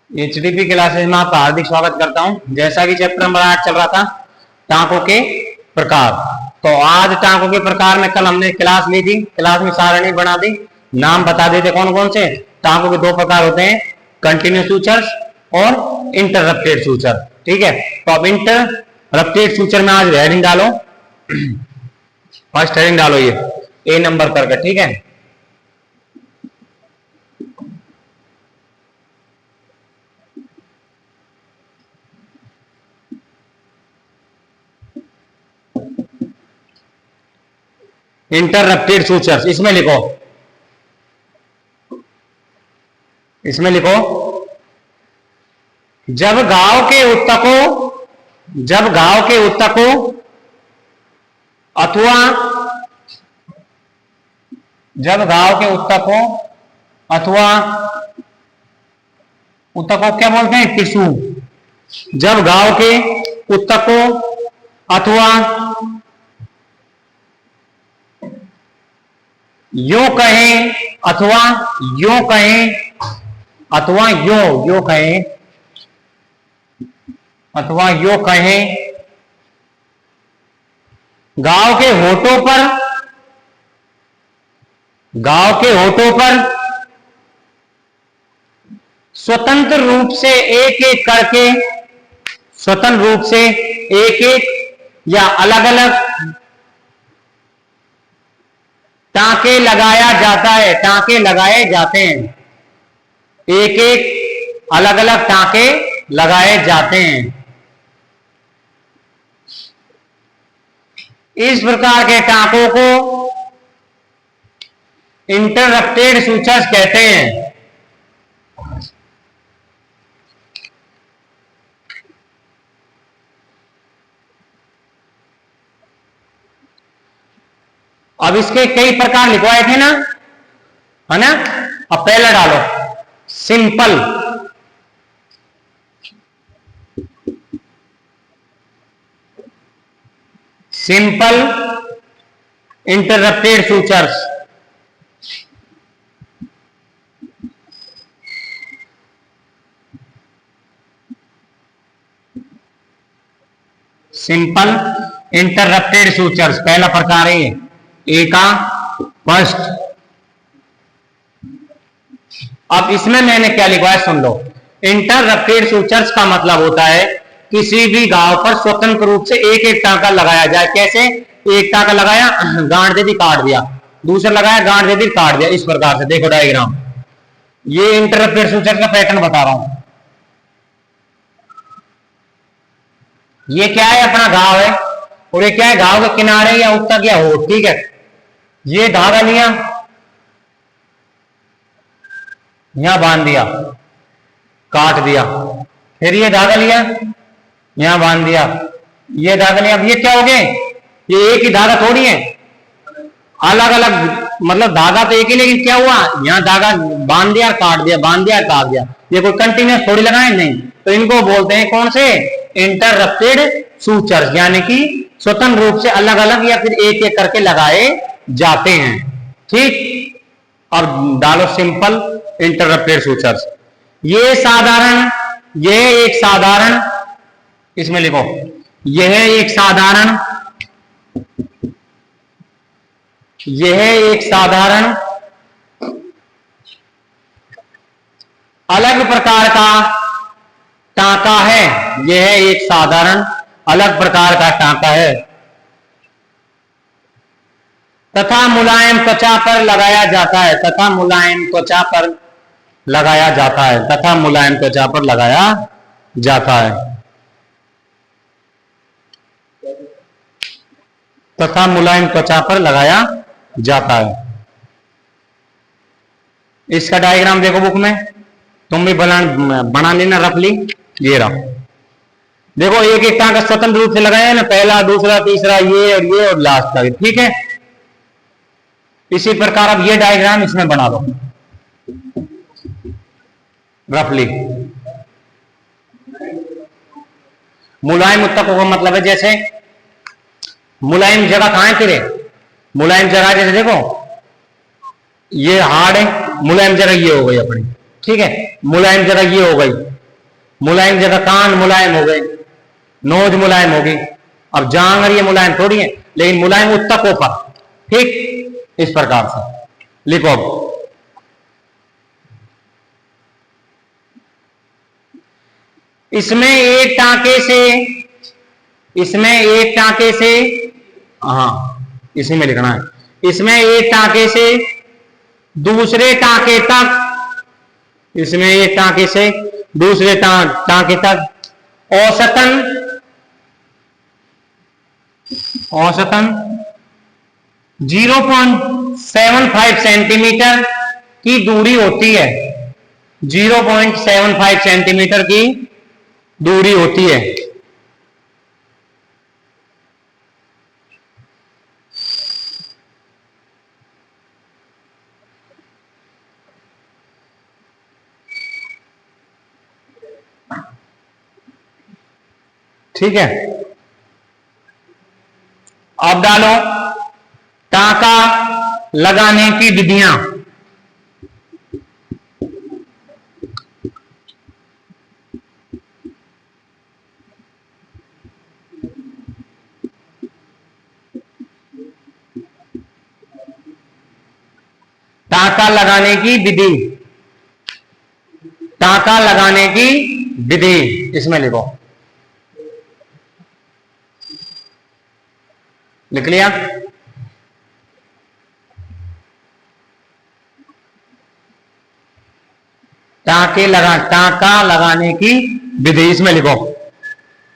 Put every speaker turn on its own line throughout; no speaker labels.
HDP classes में आपका हार्दिक स्वागत करता हूं। जैसा कि चैप्टर नंबर 8 चल रहा था टांकों के प्रकार, तो आज टांकों के प्रकार में कल हमने क्लास ली थी, क्लास में सारणी बना दी, नाम बता देते कौन कौन से टांकों के दो प्रकार होते हैं, कंटिन्यूस सूचर्स और इंटररप्टेड सूचर। ठीक है, तो अब इंटररप्टेड सूचर में आज हेडिंग डालो, फर्स्ट हेडिंग डालो ये ए नंबर करके। ठीक है, इंटररप्टेड सूचर्स, इसमें लिखो, इसमें लिखो जब घाव के ऊतकों अथवा ऊतकों क्या बोलते हैं, टिश्यू। जब घाव के ऊतकों अथवा यूं कहें अथवा यूं कहें अथवा यूं कहें अथवा यूं कहें घाव के होठों पर स्वतंत्र रूप से एक एक या अलग अलग टांके लगाया जाता है, टांके लगाए जाते हैं, एक एक अलग अलग टांके लगाए जाते हैं। इस प्रकार के टांकों को इंटररप्टेड सूचर्स कहते हैं। अब इसके कई प्रकार लिखवाए थे ना, है ना। अब पहला डालो सिंपल, इंटररप्टेड सूचर्स। सिंपल इंटररप्टेड सूचर्स पहला प्रकार है, ए का फर्स्ट। अब इसमें मैंने क्या लिखा है सुन लो। इंटररप्टेड सूचर्स का मतलब होता है किसी भी घाव पर स्वतंत्र रूप से एक एक टांका लगाया जाए। कैसे? एक टांका लगाया, गांठ दे दी, काट दिया, दूसरा लगाया, गांठ दे दी, काट दिया, इस प्रकार से। देखो डायग्राम, ये इंटररप्टेड सूचर का पैटर्न बता रहा हूं। ये क्या है, अपना घाव है, और ये क्या है, घाव के किनारे या ऊतक या होठ। ठीक है, ये धागा लिया, यहां बांध दिया, काट दिया, फिर ये धागा लिया, यहां बांध दिया, ये धागा लिया। अब ये क्या हो गए, ये एक ही धागा थोड़ी है, अलग अलग, मतलब धागा तो एक ही, लेकिन क्या हुआ, यहां धागा बांध दिया, काट दिया, बांध दिया, काट दिया। ये कोई कंटिन्यूस थोड़ी लगाए, नहीं। तो इनको बोलते हैं कौन से, इंटररप्टेड सूचर्स, यानी कि स्वतंत्र रूप से अलग अलग या फिर एक एक करके लगाए जाते हैं। ठीक, और डालो सिंपल इंटररप्टेड सूचर्स। ये एक साधारण, इसमें लिखो, यह एक साधारण अलग प्रकार का टांका है। यह एक साधारण अलग प्रकार का टांका है तथा मुलायम त्वचा पर लगाया जाता है, तथा मुलायम त्वचा पर लगाया जाता है, तथा मुलायम त्वचा पर लगाया जाता है, तथा मुलायम त्वचा पर लगाया जाता है। इसका डायग्राम देखो बुक में, तुम भी बना लेना रफली। ये रहा, देखो एक एक टांका स्वतंत्र रूप से लगाया है ना, पहला, दूसरा, तीसरा, ये और लास्ट का। ठीक है, इसी प्रकार अब ये डायग्राम इसमें बना लो रफली। मुलायम ऊतकों का मतलब है, जैसे मुलायम जगह कहां है तेरे, मुलायम जगह जैसे देखो ये हार्ड है, मुलायम जगह ये हो गई अपनी। ठीक है, मुलायम जगह ये हो गई, मुलायम जगह कान मुलायम हो गए, नोज मुलायम होगी। अब जांग और ये मुलायम थोड़ी है, लेकिन मुलायम उत्तकों पर, ठीक, इस प्रकार से लिखो। इसमें एक टांके से, इसमें एक टांके से, हाँ इसी में लिखना है, इसमें एक टांके से दूसरे टांके तक, इसमें एक टांके से दूसरे टांके तक औसतन, औसतन 0.75 सेंटीमीटर की दूरी होती है, 0.75 सेंटीमीटर की दूरी होती है। ठीक है, अब डालो टांका लगाने की विधियां। टांका लगाने की विधि, टांका लगाने की विधि इसमें लिखो। लिख लिया? टांका लगाने की विधि इसमें लिखो।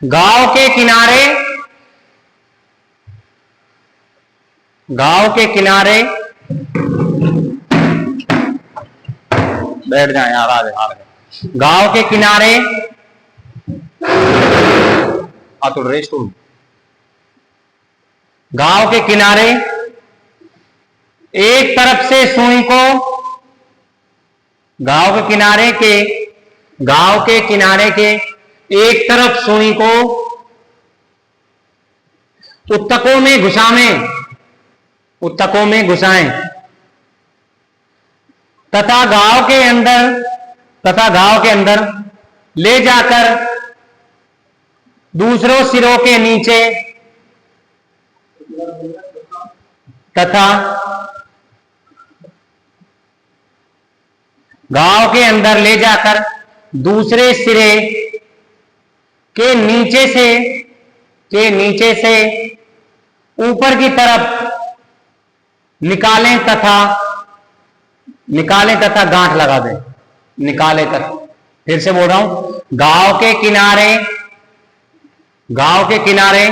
गांव के किनारे, गांव के किनारे, बैठ जाए यार, आ गए। गांव के किनारे, तो रेस्ट हो, गांव के किनारे एक तरफ से सुई को, गांव के किनारे के, गांव के किनारे के एक तरफ सुई को उत्तकों में घुसाएं, उत्तकों में घुसाएं तथा गांव के अंदर, तथा गांव के अंदर ले जाकर दूसरों सिरों के नीचे, तथा गांव के अंदर ले जाकर दूसरे सिरे के नीचे से, के नीचे से ऊपर की तरफ निकालें तथा, निकालें तथा गांठ लगा दें। निकालें तथा, फिर से बोल रहा हूं, गांव के किनारे, गांव के किनारे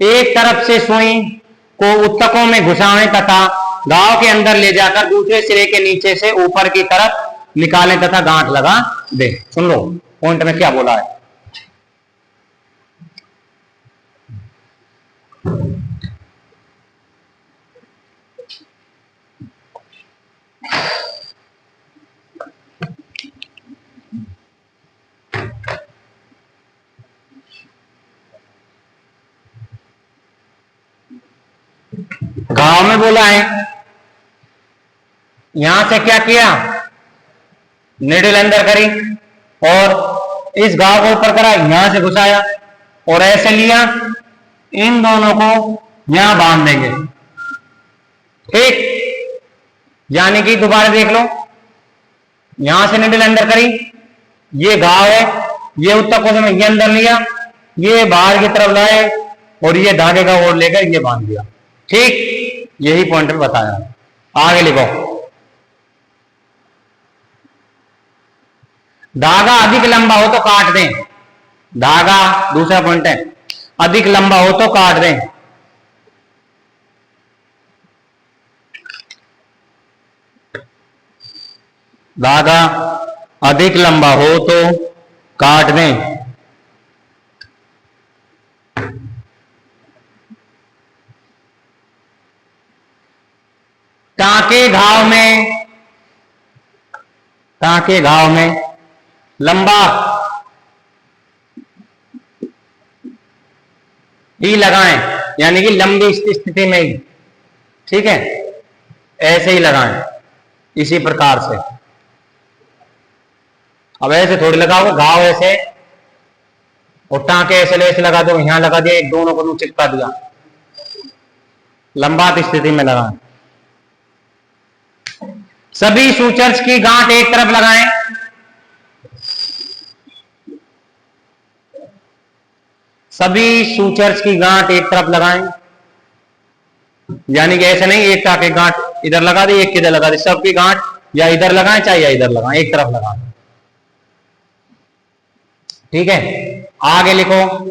एक तरफ से सुई को उत्तकों में घुसाएं तथा गांव के अंदर ले जाकर दूसरे सिरे के नीचे से ऊपर की तरफ निकालें तथा गांठ लगा दे। सुन लो पॉइंट में क्या बोला है। गांव में बोला है, यहां से क्या किया, निडल अंदर करी और इस गांव को ऊपर करा, यहां से घुसाया और ऐसे लिया, इन दोनों को यहां बांध देंगे। ठीक, यानी कि दोबारा देख लो, यहां से निडल अंदर करी, ये गांव है, ये उत्तक को ये अंदर लिया, ये बाहर की तरफ लाए और ये धागे का ओर लेकर ये बांध दिया। ठीक, यही पॉइंट में बताया। आगे लिखो, धागा अधिक लंबा हो तो काट दें। धागा, दूसरा पॉइंट है, अधिक लंबा हो तो काट दें। धागा अधिक लंबा हो तो काट दें। टांके घाव में, टांके घाव में लंबा ही लगाएं, यानी कि लंबी स्थिति में ही, ठीक है, ऐसे ही लगाएं इसी प्रकार से। अब ऐसे थोड़ी लगाओगे, घाव ऐसे और टाँके ऐसे ऐसे लगा दो, यहां लगा दिया, एक दोनों को चिपका दिया, लंबात स्थिति में लगाएं। सभी सूचर्स की गांठ एक तरफ लगाएं। सभी सूचर्स की गांठ एक तरफ लगाएं, यानी कि ऐसे नहीं एक टाँके गांठ इधर लगा दी, एक किधर लगा दी, सबकी गांठ या इधर लगाएं चाहे या इधर लगाएं, एक तरफ लगाएं। ठीक है, आगे लिखो।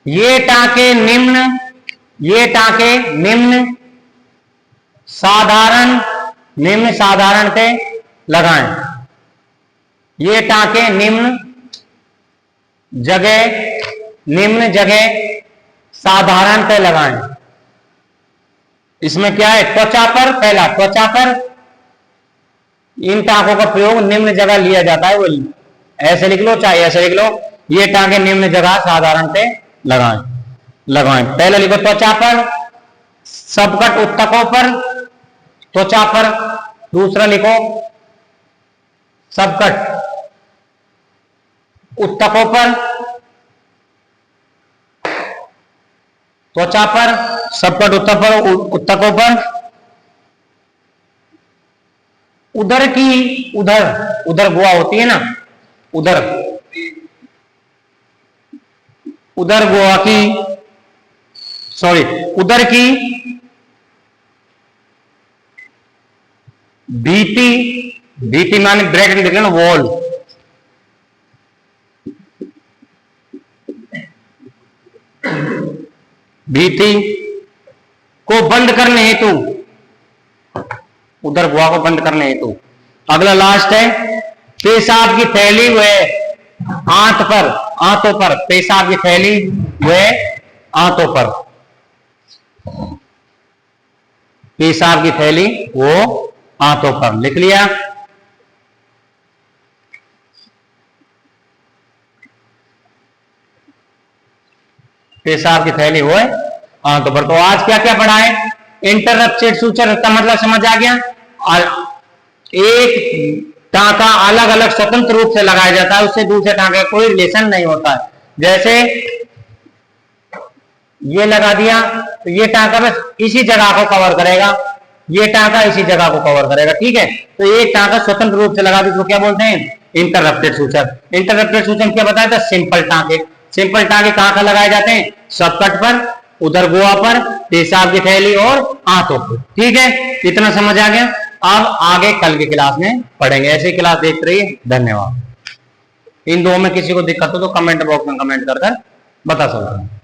ये टाँके निम्न साधारण पे लगाएं। ये टाँके निम्न जगह साधारण पे लगाएं। इसमें क्या है, त्वचा पर, पहला त्वचा पर इन टाँकों का प्रयोग निम्न जगह लिया जाता है, वो ऐसे लिख लो चाहे ऐसे लिख लो। ये टाँके निम्न जगह साधारण पे लगाएं। पहले लिखो त्वचा पर, सबकट उत्तकों पर, त्वचा पर। दूसरा लिखो सबकट उत्तकों पर, त्वचा पर, सबकट उत्तकों पर। उधर गुहा होती है ना, उधर की भीति माने ब्रैकेट लिख लेना, वॉल। भीति को बंद करने हेतु, उधर गुहा को बंद करने हेतु। अगला लास्ट है, पेशाब की थैली व आंतों पर, पेशाब की थैली व आंतों पर, पेशाब की थैली वो आंतों पर। लिख लिया। पेशाब की थैली वो आंतों पर। तो आज क्या क्या पढ़ा है, इंटररप्टेड सूचर का मतलब समझ आ गया। एक टाँका अलग अलग स्वतंत्र रूप से लगाया जाता है, उससे दूसरे टाँके का कोई रिलेशन नहीं होता है। जैसे ये लगा दिया तो ये टाँका बस इसी जगह को कवर करेगा, ये टाँका इसी जगह को कवर करेगा। ठीक है, तो एक टाँका स्वतंत्र रूप से लगा दी तो क्या बोलते हैं, इंटररप्टेड सूचर। इंटररप्टेड सूचर क्या बताया था, सिंपल टाँके। सिंपल टाँके कहाँ कहाँ लगाए जाते हैं, सबकट पर, उधर गुहा पर, पेशाब की थैली और आंतों पर। ठीक है, इतना समझ आ गया। अब आगे कल की क्लास में पढ़ेंगे। ऐसी क्लास देखते रहिए। धन्यवाद। इन दो में किसी को दिक्कत हो तो कमेंट बॉक्स में कमेंट कर बता सकते हैं।